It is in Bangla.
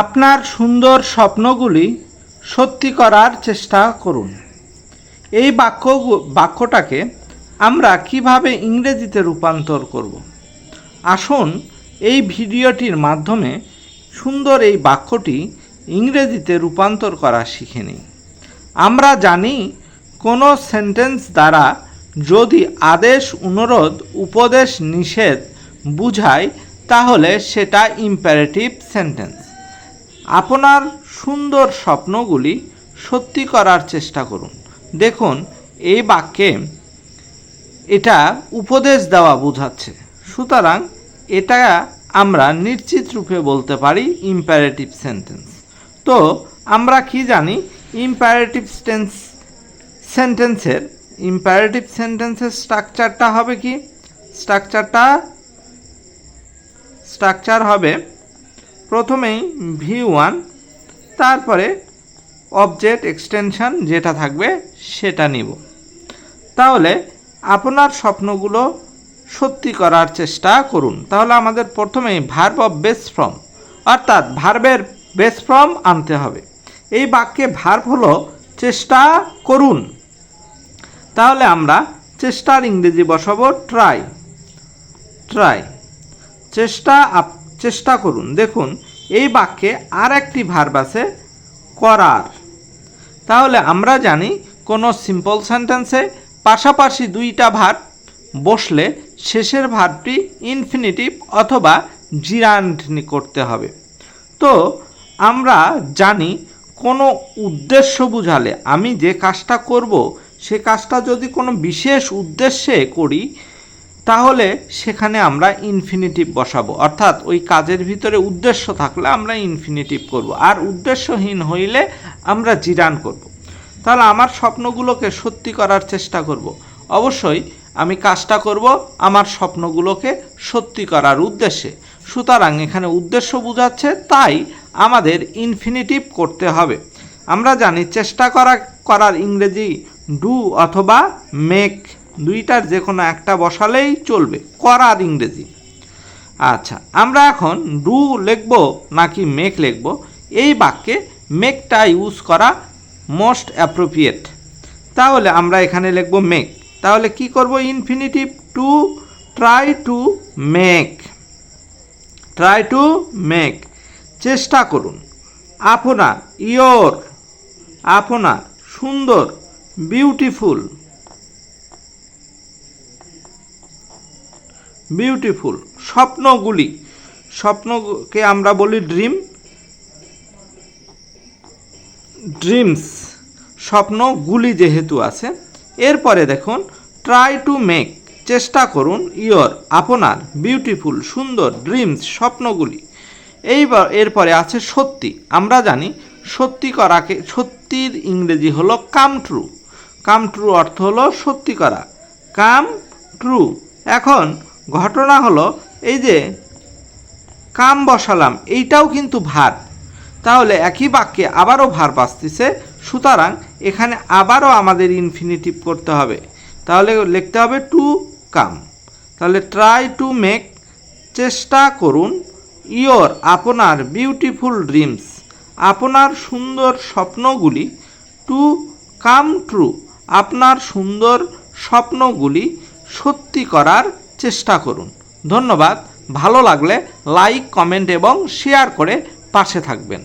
আপনার সুন্দর স্বপ্নগুলি সত্যি করার চেষ্টা করুন। এই বাক্যটাকে আমরা কিভাবে ইংরেজিতে রূপান্তর করব? আসুন এই ভিডিওটির মাধ্যমে সুন্দর এই বাক্যটি ইংরেজিতে রূপান্তর করা শিখে নিই। আমরা জানি কোনো সেন্টেন্স দ্বারা যদি আদেশ, অনুরোধ, উপদেশ, নিষেধ বুঝায় তাহলে সেটা ইম্পারেটিভ সেন্টেন্স। আপনার সুন্দর স্বপ্নগুলি সত্যি করার চেষ্টা করুন। দেখুন এই বাক্যে এটা উপদেশ দেওয়া বোঝাচ্ছে, সুতরাং এটা আমরা নিশ্চিত রূপে বলতে পারি ইম্পারেটিভ সেন্টেন্স। তো আমরা কি জানি ইম্পারেটিভ সেন্টেন্সের স্ট্রাকচারটা হবে কি? স্ট্রাকচার হবে প্রথমেই V1, তারপরে অবজেক্ট এক্সটেনশন যেটা থাকবে সেটা নিব। তাহলে আপনার স্বপ্নগুলো সত্যি করার চেষ্টা করুন। তাহলে আমাদের প্রথমেই ভার্ব অফ বেস ফর্ম অর্থাৎ ভার্বের বেস ফর্ম আনতে হবে। এই বাক্যে ভার্ব হলো চেষ্টা করুন। তাহলে আমরা চেষ্টার ইংরেজি বসাবো ট্রাই। চেষ্টা করুন। দেখুন এই বাক্যে আর একটি ভার্ব আছে করার। তাহলে আমরা জানি কোনো সিম্পল সেন্টেন্সে পাশাপাশি দুইটা ভার্ব বসলে শেষের ভার্বটি ইনফিনিটিভ অথবা জিরান্ড করতে হবে। তো আমরা জানি কোনো উদ্দেশ্য বুঝালে আমি যে কাজটা করব সে কাজটা যদি কোনো বিশেষ উদ্দেশ্যে করি তাহলে সেখানে আমরা ইনফিনিটিভ বসাবো, অর্থাৎ ওই কাজের ভিতরে উদ্দেশ্য থাকলে আমরা ইনফিনিটিভ করব, আর উদ্দেশ্যহীন হইলে আমরা জিরান করব। তাহলে আমার স্বপ্নগুলোকে সত্যি করার চেষ্টা করব। অবশ্যই আমি কাজটা করব আমার স্বপ্নগুলোকে সত্যি করার উদ্দেশ্যে। সুতরাং এখানে উদ্দেশ্য বোঝাচ্ছে, তাই আমাদের ইনফিনিটিভ করতে হবে। আমরা জানি চেষ্টা করার ইংরেজি ডু অথবা মেক, দুইটার যে কোনো একটা বসালেই চলবে করার ইংরেজি। আচ্ছা, আমরা এখন ডু লিখব নাকি মেক লিখব? এই বাক্যে মেকটা ইউজ করা মোস্ট অ্যাপ্রোপ্রিয়েট। তাহলে আমরা এখানে লিখব মেক। তাহলে কি করব? Infinitive to, try to make. চেষ্টা করুন। আপনার, ইয়োর, আপনার, সুন্দর, বিউটিফুল। স্বপ্নকে আমরা বলি ড্রিমস, স্বপ্নগুলি যেহেতু আছে। এরপরে দেখুন ট্রাই টু মেক, চেষ্টা করুন, ইয়োর, আপনার, বিউটিফুল, সুন্দর, ড্রিমস, স্বপ্নগুলি। এরপরে আছে সত্যি। আমরা জানি সত্যির ইংরেজি হলো কাম ট্রু অর্থ হলো সত্যি করা, কাম ট্রু। এখন ঘটনা হলো এই যে কাম বসালাম, এইটাও কিন্তু ভার্ব। তাহলে একই বাক্যে আবারও ভার্ব আসতেছে, সুতরাং এখানে আবারও আমাদের ইনফিনিটিভ করতে হবে। তাহলে লিখতে হবে টু কাম। তাহলে ট্রাই টু মেক, চেষ্টা করুন, ইয়োর, আপনার, বিউটিফুল ড্রিমস, আপনার সুন্দর স্বপ্নগুলি, টু কাম ট্রু, আপনার সুন্দর স্বপ্নগুলি সত্যি করার চেষ্টা করুন। ধন্যবাদ। ভালো লাগলে লাইক, কমেন্ট এবং শেয়ার করে পাশে থাকবেন।